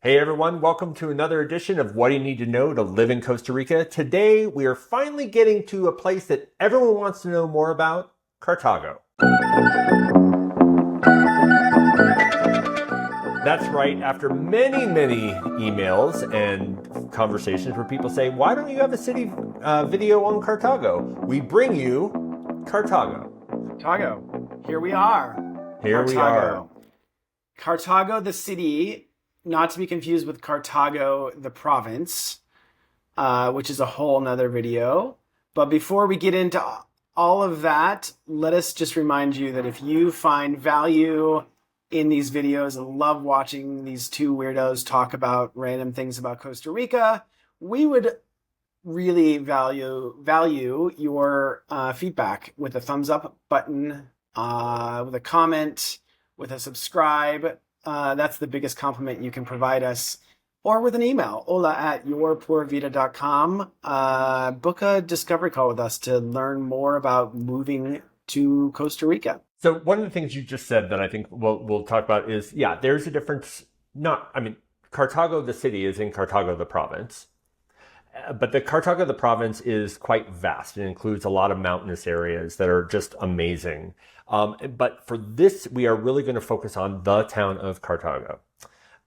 Hey everyone, welcome to another edition of What Do You Need to Know to Live in Costa Rica. Today we are finally getting to a place that everyone wants to know more about, Cartago. That's right, after many emails and conversations where people say, why don't you have a city video on Cartago? We bring you Cartago. Cartago. Here we are. Here we are. Cartago, the city, not to be confused with Cartago, the province, which is a whole nother video. But before we get into all of that, let us just remind you that if you find value in these videos and love watching these two weirdos talk about random things about Costa Rica, we would really value your feedback with a thumbs up button, with a comment, with a subscribe. That's the biggest compliment you can provide us. Or with an email, hola@yourpoorvida.com. Book a discovery call with us to learn more about moving to Costa Rica. So one of the things you just said that I think we'll talk about is, there's a difference. Cartago, the city, is in Cartago, the province. But the Cartago, the province, is quite vast. It includes a lot of mountainous areas that are just amazing. But for this, we are really going to focus on the town of Cartago.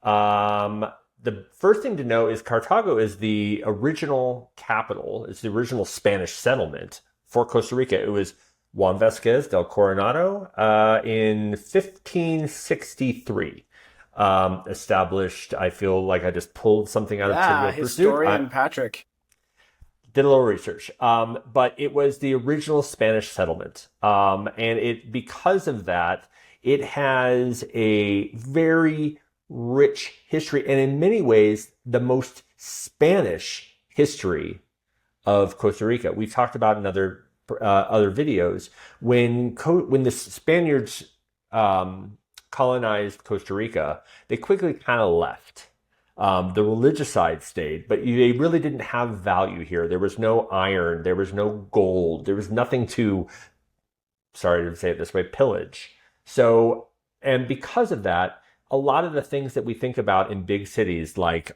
The first thing to know is Cartago is the original capital. It's the original Spanish settlement for Costa Rica. It was Juan Vasquez del Coronado in 1563. Established. I feel like I just pulled something out of Trivial Pursuit. Historian Patrick did a little research, but it was the original Spanish settlement, and because of that, it has a very rich history, and in many ways, the most Spanish history of Costa Rica. We've talked about in other videos when the Spaniards colonized Costa Rica, they quickly kind of left. The religious side stayed, but they really didn't have value here. There was no iron, there was no gold, there was nothing to, sorry to say it this way, pillage. So, and because of that, a lot of the things that we think about in big cities, like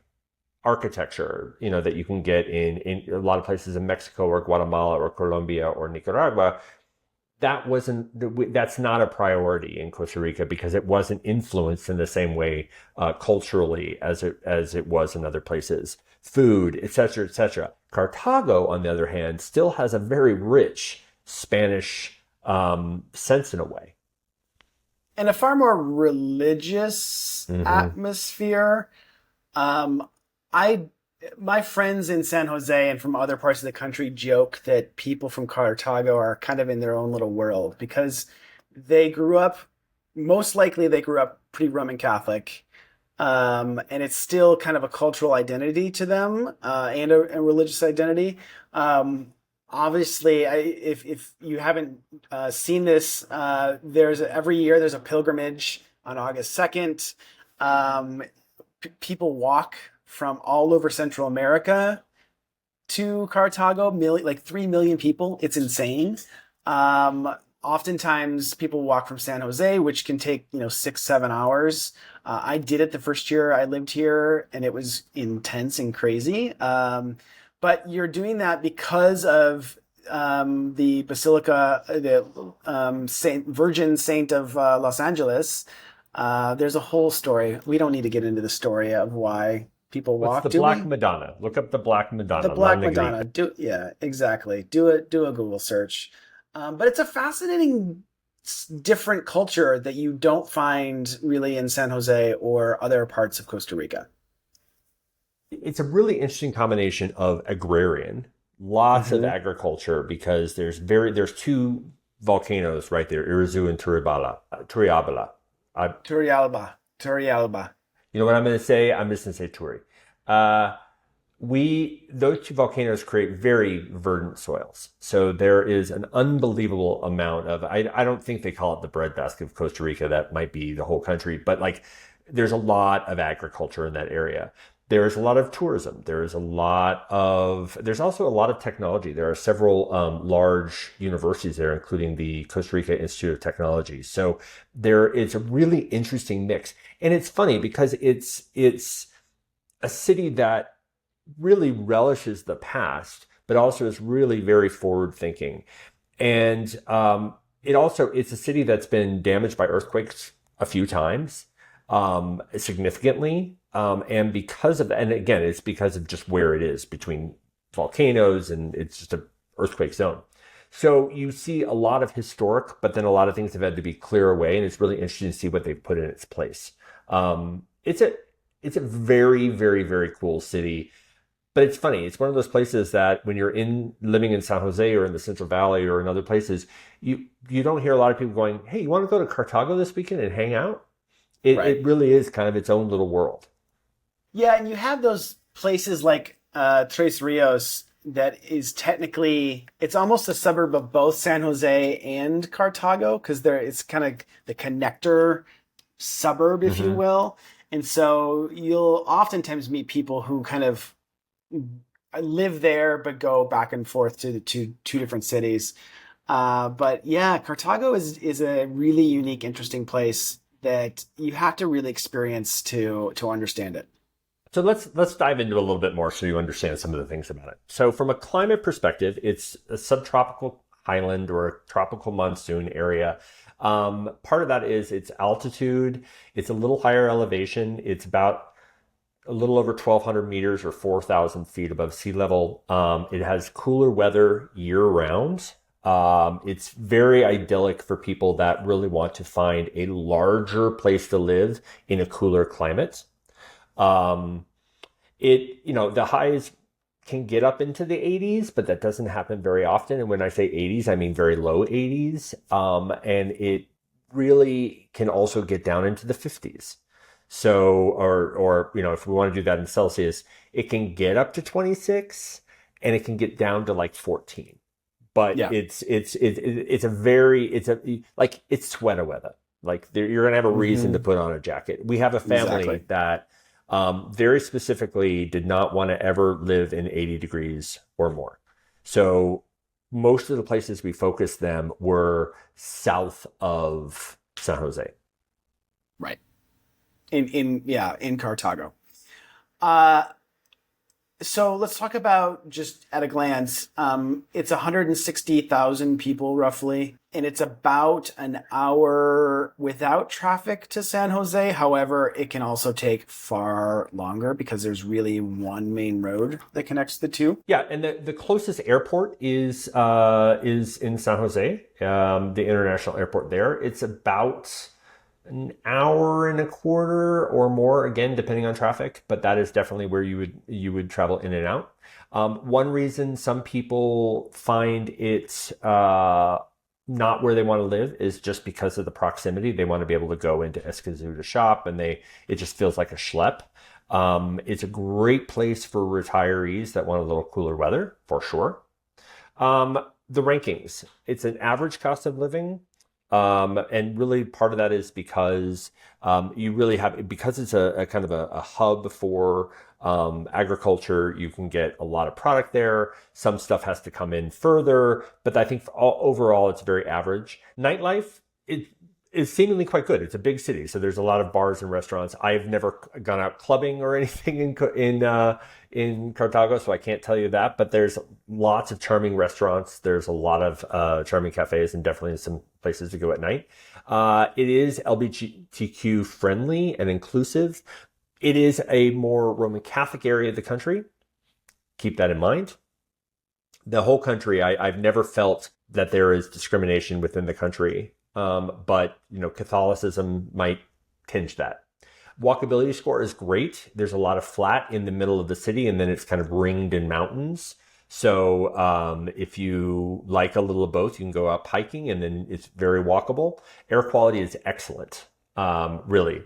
architecture, that you can get in a lot of places in Mexico or Guatemala or Colombia or Nicaragua, that's not a priority in Costa Rica because it wasn't influenced in the same way culturally as it was in other places. Food, etc., etc. Cartago, on the other hand, still has a very rich Spanish sense in a way, and a far more religious atmosphere. My friends in San Jose and from other parts of the country joke that people from Cartago are kind of in their own little world because most likely they grew up pretty Roman Catholic, and it's still kind of a cultural identity to them, and a religious identity. Obviously, if you haven't seen this, every year there's a pilgrimage on August 2nd. People walk from all over Central America to Cartago, like 3 million people. It's insane. Oftentimes people walk from San Jose, which can take 6-7 hours. I did it the first year I lived here, and it was intense and crazy. But you're doing that because of the Basilica, the Virgin Saint of Los Angeles. There's a whole story. We don't need to get into the story of why people walk. What's the Black Madonna? Look up the Black Madonna. The Black Madonna. Exactly. Do a Google search. But it's a fascinating, different culture that you don't find really in San Jose or other parts of Costa Rica. It's a really interesting combination of agrarian, lots of agriculture, because there's two volcanoes right there, Irazu and Turrialba. Turrialba. You know what I'm going to say? I'm just going to say Turi. Those two volcanoes create very verdant soils. So there is an unbelievable amount of, I don't think they call it the breadbasket of Costa Rica. That might be the whole country, but there's a lot of agriculture in that area. There's a lot of tourism. There's also a lot of technology. There are several large universities there, including the Costa Rica Institute of Technology. So it's a really interesting mix. And it's funny because it's a city that really relishes the past, but also is really very forward thinking. And it's a city that's been damaged by earthquakes a few times, significantly. And because of that, and again, it's because of just where it is between volcanoes, and it's just a earthquake zone. So you see a lot of historic, but then a lot of things have had to be clear away, and it's really interesting to see what they've put in its place. It's a very, very, very cool city. But it's funny. It's one of those places that when you're living in San Jose or in the Central Valley or in other places, you don't hear a lot of people going, "Hey, you want to go to Cartago this weekend and hang out?" It Right. really is kind of its own little world. Yeah, and you have those places like Tres Rios that is technically it's almost a suburb of both San Jose and Cartago because there it's kind of the connector suburb, if you Hmm. will. And so you'll oftentimes meet people who kind of live there but go back and forth to the two different cities. But yeah, Cartago is a really unique, interesting place that you have to really experience to understand it. So let's dive into a little bit more so you understand some of the things about it. So from a climate perspective, it's a subtropical highland or a tropical monsoon area. Part of that is its altitude. It's a little higher elevation. It's about a little over 1,200 meters or 4,000 feet above sea level. It has cooler weather year round. It's very idyllic for people that really want to find a larger place to live in a cooler climate. Um, the highs can get up into the 80s, but that doesn't happen very often. And when I say 80s, I mean very low 80s. And it really can also get down into the 50s. So, if we want to do that in Celsius, it can get up to 26 and it can get down to like 14. But Yeah. it's sweater weather. Like you're gonna have a reason to Hmm. put on a jacket. We have a family Exactly. that very specifically did not want to ever live in 80 degrees or more. So most of the places we focused them were south of San Jose. Right. In Cartago. Uh, so let's talk about just at a glance. It's 160,000 people roughly, and it's about an hour without traffic to San Jose. However, it can also take far longer because there's really one main road that connects the two. Yeah, and the closest airport is in San Jose, the international airport there. It's about an hour and a quarter or more, again, depending on traffic, but that is definitely where you would travel in and out. One reason some people find it not where they want to live is just because of the proximity. They want to be able to go into Escazú to shop, and it just feels like a schlep. It's a great place for retirees that want a little cooler weather, for sure. The rankings. It's an average cost of living. And really part of that is because you really have, because it's a kind of a hub for agriculture, you can get a lot of product there. Some stuff has to come in further, but I think overall it's very average. Nightlife, it is seemingly quite good. It's a big city, so there's a lot of bars and restaurants. I've never gone out clubbing or anything in Cartago, so I can't tell you that. But there's lots of charming restaurants. There's a lot of charming cafes, and definitely some places to go at night. It is LGBTQ friendly and inclusive. It is a more Roman Catholic area of the country. Keep that in mind. The whole country, I've never felt that there is discrimination within the country, but Catholicism might tinge that. Walkability score is great. There's a lot of flat in the middle of the city, and then it's kind of ringed in mountains. So if you like a little of both, you can go up hiking, and then it's very walkable. Air quality is excellent, really.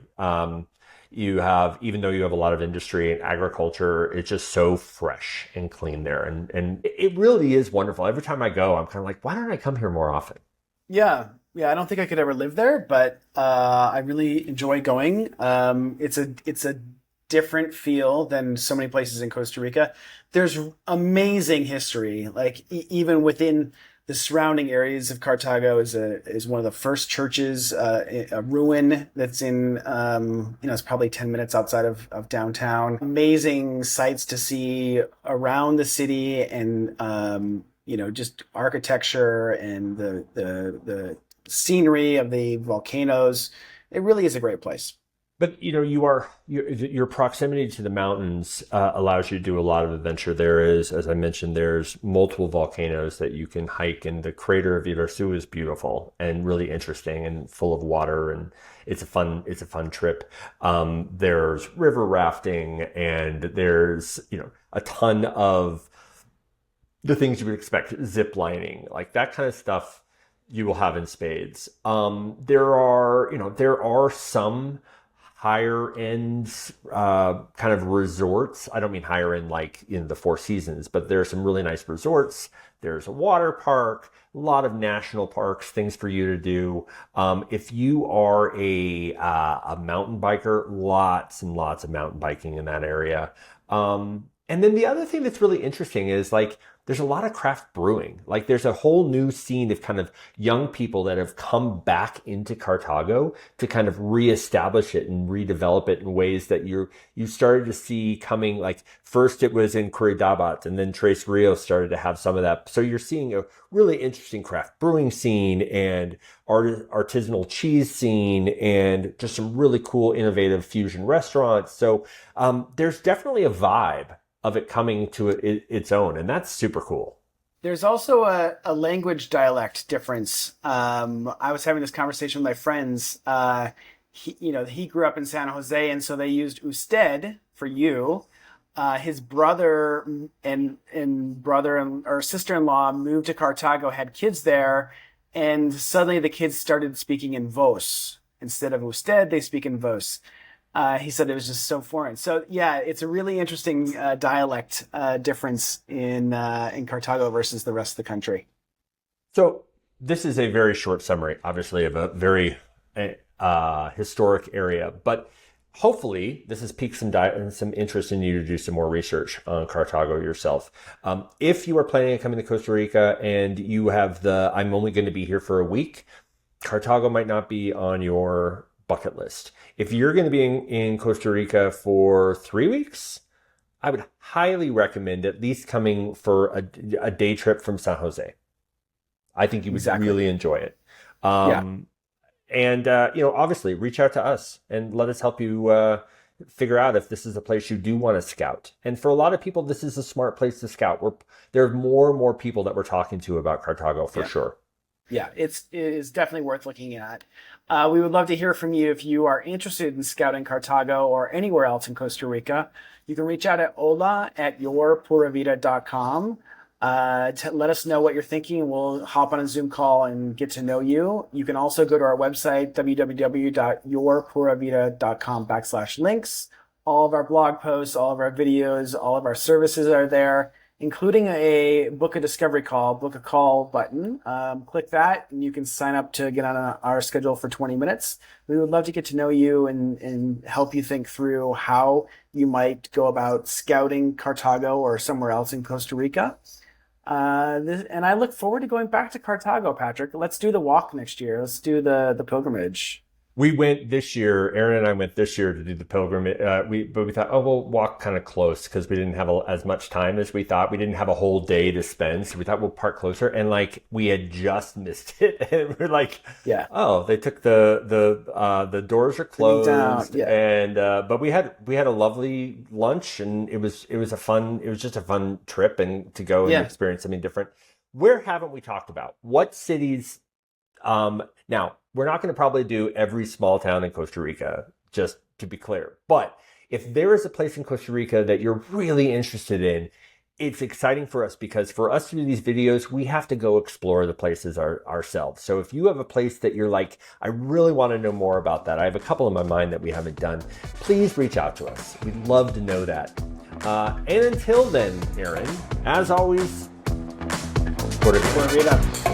Even though you have a lot of industry and agriculture, it's just so fresh and clean there. And it really is wonderful. Every time I go, I'm kind of like, why don't I come here more often? Yeah, yeah. I don't think I could ever live there, but I really enjoy going. It's a different feel than so many places in Costa Rica. There's amazing history, like even within the surrounding areas of Cartago is one of the first churches, a ruin that's in, it's probably 10 minutes outside of downtown. Amazing sights to see around the city, and just architecture and the scenery of the volcanoes. It really is a great place. But your proximity to the mountains allows you to do a lot of adventure. There is, as I mentioned, there's multiple volcanoes that you can hike, and the crater of Ilarzu is beautiful and really interesting and full of water, and it's a fun trip. There's river rafting, and there's a ton of the things you would expect, zip lining, like that kind of stuff you will have in spades. There are some higher end kind of resorts. I don't mean higher end like in the Four Seasons, but there are some really nice resorts. There's a water park, a lot of national parks, things for you to do. If you are a mountain biker, lots and lots of mountain biking in that area. And then the other thing that's really interesting is like there's a lot of craft brewing. Like there's a whole new scene of kind of young people that have come back into Cartago to kind of reestablish it and redevelop it in ways that you started to see coming. Like first it was in Curridabat, and then Tres Rios started to have some of that. So you're seeing a really interesting craft brewing scene and artisanal cheese scene and just some really cool, innovative fusion restaurants. So there's definitely a vibe of it coming to its own, and that's super cool. There's also a language dialect difference. I was having this conversation with my friends. He grew up in San Jose, and so they used usted for you. His brother and brother or sister-in-law moved to Cartago, had kids there, and suddenly the kids started speaking in vos. Instead of usted, they speak in vos. He said it was just so foreign. So yeah, it's a really interesting dialect difference in Cartago versus the rest of the country. So this is a very short summary, obviously, of a very historic area, but hopefully this has piqued some interest in you to do some more research on Cartago yourself. If you are planning on coming to Costa Rica and you have I'm only going to be here for a week, Cartago might not be on your bucket list. If you're going to be in Costa Rica for 3 weeks, I would highly recommend at least coming for a day trip from San Jose. I think you would really enjoy it. And obviously reach out to us and let us help you figure out if this is a place you do want to scout. And for a lot of people, this is a smart place to scout. There are more and more people that we're talking to about Cartago for sure. Yeah, it is definitely worth looking at. We would love to hear from you if you are interested in scouting Cartago or anywhere else in Costa Rica. You can reach out at hola@yourpuravida.com. To let us know what you're thinking, and we'll hop on a Zoom call and get to know you. You can also go to our website, www.yourpuravida.com/links. All of our blog posts, all of our videos, all of our services are there, including a book a discovery call, book a call button. Click that and you can sign up to get on our schedule for 20 minutes. We would love to get to know you and help you think through how you might go about scouting Cartago or somewhere else in Costa Rica. And I look forward to going back to Cartago, Patrick. Let's do the walk next year. Let's do the pilgrimage. We went this year, Aaron and I went this year to do the pilgrimage. But we thought, we'll walk kind of close because we didn't have as much time as we thought. We didn't have a whole day to spend. So we thought we'll park closer. And like, we had just missed it. And we're like, oh, they took the doors are closed. And, but we had a lovely lunch, and it was just a fun trip and to go and experience something different. Where haven't we talked about? What cities, now, we're not going to probably do every small town in Costa Rica, just to be clear. But if there is a place in Costa Rica that you're really interested in, it's exciting for us because for us to do these videos, we have to go explore the places ourselves. So if you have a place that you're like, I really want to know more about that, I have a couple in my mind that we haven't done, please reach out to us. We'd love to know that. And until then, Aaron, as always, Pura Vida.